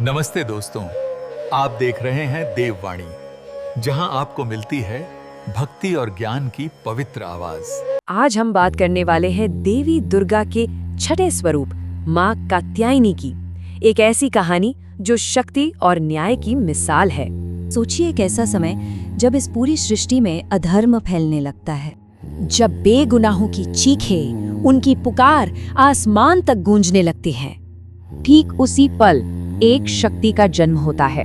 नमस्ते दोस्तों, आप देख रहे हैं देववाणी, जहां आपको मिलती है भक्ति और ज्ञान की पवित्र आवाज। आज हम बात करने वाले हैं देवी दुर्गा के छठे स्वरूप माँ कात्यायनी की। एक ऐसी कहानी जो शक्ति और न्याय की मिसाल है। सोचिए एक ऐसा समय जब इस पूरी सृष्टि में अधर्म फैलने लगता है, जब बेगुनाहों की चीखें, उनकी पुकार आसमान तक गूंजने लगती है। ठीक उसी पल एक शक्ति का जन्म होता है।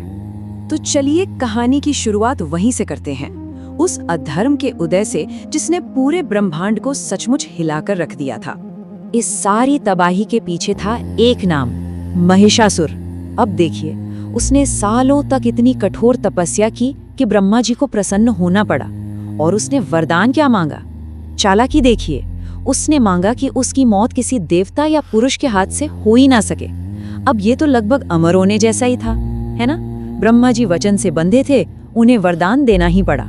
तो चलिए कहानी की शुरुआत वहीं से करते हैं, उस अधर्म के उदय से जिसने पूरे ब्रह्मांड को सचमुच हिलाकर रख दिया था। इस सारी तबाही के पीछे था एक नाम, महिषासुर। अब देखिए, उसने सालों तक इतनी कठोर तपस्या की कि ब्रह्मा जी को प्रसन्न होना पड़ा। और उसने वरदान क्या मांगा? चालाकी देखिए, उसने मांगा कि उसकी मौत किसी देवता या पुरुष के हाथ से हो ही ना सके। अब ये तो लगभग अमर होने जैसा ही था, है ना? ब्रह्मा जी वचन से बंधे थे, उन्हें वरदान देना ही पड़ा।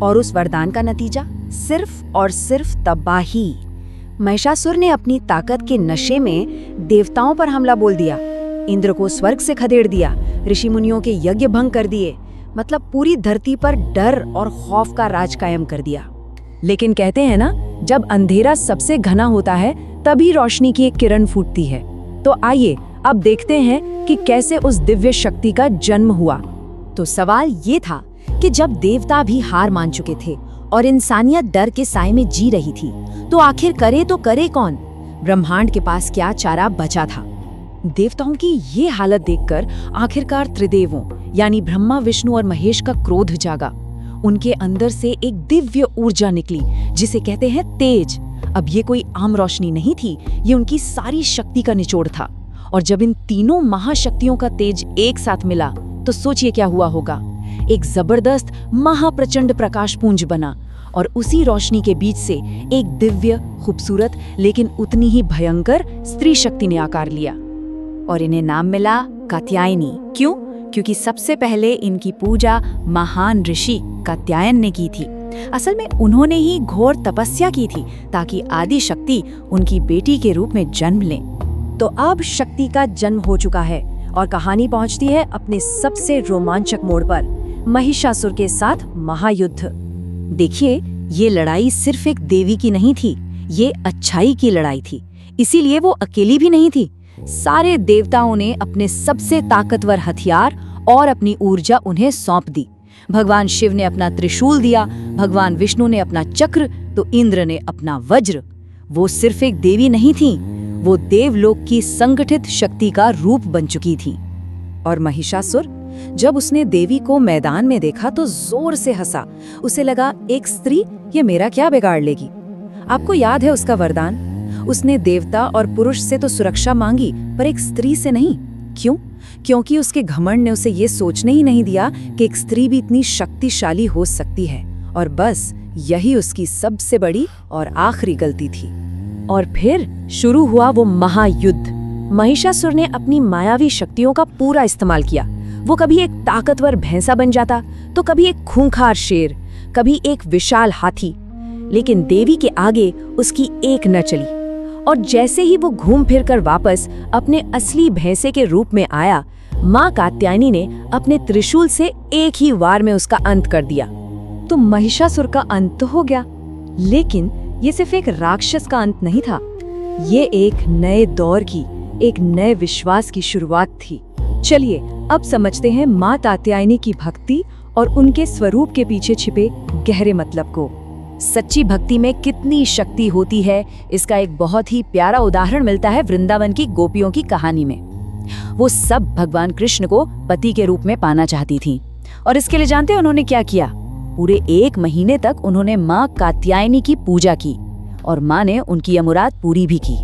और उस वरदान का नतीजा सिर्फ और सिर्फ तबाही। महिषासुर ने अपनी ताकत के नशे में देवताओं पर हमला बोल दिया, इंद्र को स्वर्ग से खदेड़ दिया, ऋषि मुनियों के यज्ञ भंग कर दिए, मतलब पूरी धरती पर डर और खौफ का राज कायम कर दिया। लेकिन कहते हैं ना, जब अंधेरा सबसे घना होता है तभी रोशनी की एक किरण फूटती है। तो आइए अब देखते हैं कि कैसे उस दिव्य शक्ति का जन्म हुआ। तो सवाल ये था कि जब देवता भी हार मान चुके थे और इंसानियत डर के साए में जी रही थी, तो आखिर करे तो करे कौन? ब्रह्मांड के पास क्या चारा बचा था? देवताओं की ये हालत देखकर आखिरकार त्रिदेवों यानी ब्रह्मा, विष्णु और महेश का क्रोध जागा। उनके अंदर से एक दिव्य ऊर्जा निकली जिसे कहते हैं तेज। अब ये कोई आम रोशनी नहीं थी, ये उनकी सारी शक्ति का निचोड़ था। और जब इन तीनों महाशक्तियों का तेज एक साथ मिला तो सोचिए क्या हुआ होगा। एक जबरदस्त महाप्रचंड प्रकाशपुंज बना और उसी रोशनी के बीच से एक दिव्य, खूबसूरत लेकिन उतनी ही भयंकर स्त्री शक्ति ने आकार लिया। और इन्हें नाम मिला कात्यायनी। क्यों? क्योंकि सबसे पहले इनकी पूजा महान ऋषि कात्यायन ने की थी। असल में उन्होंने ही घोर तपस्या की थी ताकि आदि शक्ति उनकी बेटी के रूप में जन्म लें। तो अब शक्ति का जन्म हो चुका है और कहानी पहुंचती है अपने सबसे रोमांचक मोड़ पर, महिषासुर के साथ महायुद्ध। देखिए, ये लड़ाई सिर्फ एक देवी की नहीं थी, ये अच्छाई की लड़ाई थी। इसीलिए वो अकेली भी नहीं थी। सारे देवताओं ने अपने सबसे ताकतवर हथियार और अपनी ऊर्जा उन्हें सौंप दी। भगवान शिव ने अपना त्रिशूल दिया, भगवान विष्णु ने अपना चक्र, तो इंद्र ने अपना वज्र। वो सिर्फ एक देवी नहीं थी, वो देवलोक की संगठित शक्ति का रूप बन चुकी थी। और महिषासुर जब उसने देवी को मैदान में देखा तो जोर से हंसा। उसे लगा, एक स्त्री ये मेरा क्या बिगाड़ लेगी। आपको याद है उसका वरदान? उसने देवता और पुरुष से तो सुरक्षा मांगी, पर एक स्त्री से नहीं। क्यों? क्योंकि उसके घमंड ने उसे ये सोचने ही नहीं दिया कि एक स्त्री भी इतनी शक्तिशाली हो सकती है। और बस यही उसकी सबसे बड़ी और आखिरी गलती थी। और फिर शुरू हुआ वो महायुद्ध। महिषासुर ने अपनी मायावी शक्तियों का पूरा इस्तेमाल किया। वो कभी एक ताकतवर भैंसा बन जाता, तो कभी एक खूंखार शेर, कभी एक विशाल हाथी। लेकिन देवी के आगे उसकी एक न चली। और जैसे ही वो घूम फिर कर वापस अपने असली भैंसे के रूप में आया, माँ कात्यायनी ने अपने त्रिशूल से एक ही वार में उसका अंत कर दिया। तो महिषासुर का अंत तो हो गया, लेकिन ये सिर्फ एक राक्षस का अंत नहीं था। ये एक नए दौर की, एक नए विश्वास की शुरुआत थी। चलिए अब समझते हैं माँ कात्यायनी की भक्ति और उनके स्वरूप के पीछे छिपे गहरे मतलब को। सच्ची भक्ति में कितनी शक्ति होती है, इसका एक बहुत ही प्यारा उदाहरण मिलता है वृंदावन की गोपियों की कहानी में। वो सब भगवान कृष्ण को पति के रूप में पाना चाहती थीं। और इसके लिए जानते हैं उन्होंने क्या किया? पूरे 1 महीने तक उन्होंने माँ कात्यायनी की पूजा की और माँ ने उनकी ये मुराद पूरी भी की।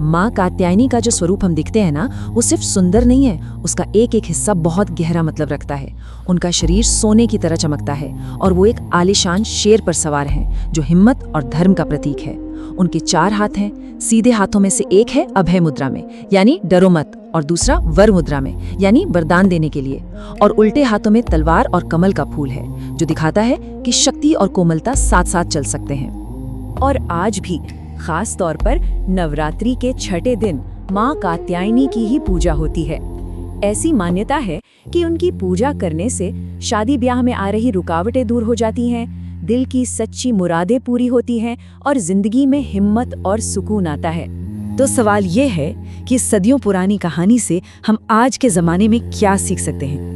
माँ कात्यायनी का जो स्वरूप हम दिखते हैं ना, वो सिर्फ सुंदर नहीं है, उसका एक एक हिस्सा बहुत गहरा मतलब रखता है। उनका शरीर सोने की तरह चमकता है और वो एक आलीशान शेर पर सवार हैं, जो हिम्मत और धर्म का प्रतीक है। उनके 4 हाथ हैं। सीधे हाथों में से एक है अभय मुद्रा में, यानी डरो मत, और दूसरा वर मुद्रा में, यानी वरदान देने के लिए। और उल्टे हाथों में तलवार और कमल का फूल है, जो दिखाता है कि शक्ति और कोमलता साथ साथ चल सकते हैं। और आज भी खास तौर पर नवरात्रि के छठे दिन माँ कात्यायनी की ही पूजा होती है। ऐसी मान्यता है कि उनकी पूजा करने से शादी ब्याह में आ रही रुकावटें दूर हो जाती हैं, दिल की सच्ची मुरादें पूरी होती हैं और जिंदगी में हिम्मत और सुकून आता है। तो सवाल ये है कि सदियों पुरानी कहानी से हम आज के जमाने में क्या सीख सकते हैं?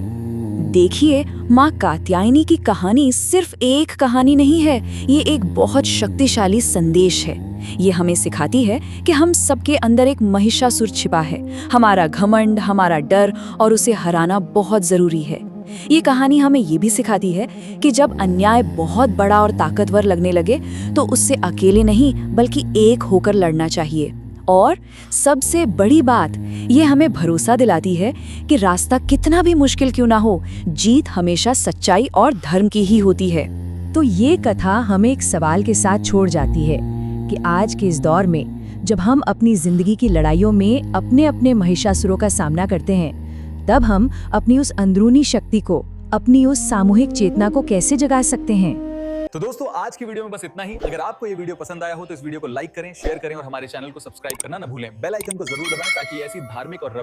देखिए, माँ कात्यायनी की कहानी सिर्फ एक कहानी नहीं है, ये एक बहुत शक्तिशाली संदेश है। ये हमें सिखाती है कि हम सबके अंदर एक महिषासुर छिपा है, हमारा घमंड, हमारा डर और उसे हराना बहुत जरूरी है। ये कहानी हमें ये भी सिखाती है कि जब अन्याय बहुत बड़ा और ताकतवर लगने लगे तो उससे अकेले नहीं बल्कि एक होकर लड़ना चाहिए। और सबसे बड़ी बात, ये हमें भरोसा दिलाती है कि रास्ता कितना भी मुश्किल क्यों ना हो, जीत हमेशा सच्चाई और धर्म की ही होती है। तो ये कथा हमें एक सवाल के साथ छोड़ जाती है कि आज के इस दौर में जब हम अपनी जिंदगी की लड़ाइयों में अपने अपने महिषासुरों का सामना करते हैं, तब हम अपनी उस अंदरूनी शक्ति को, अपनी उस सामूहिक चेतना को कैसे जगा सकते हैं? तो दोस्तों, आज की वीडियो में बस इतना ही। अगर आपको ये वीडियो पसंद आया हो तो इस वीडियो को लाइक करें, शेयर करें और हमारे चैनल को सब्सक्राइब करना न भूलें। बेल आइकन को जरूर दबाएं ताकि ऐसी धार्मिक और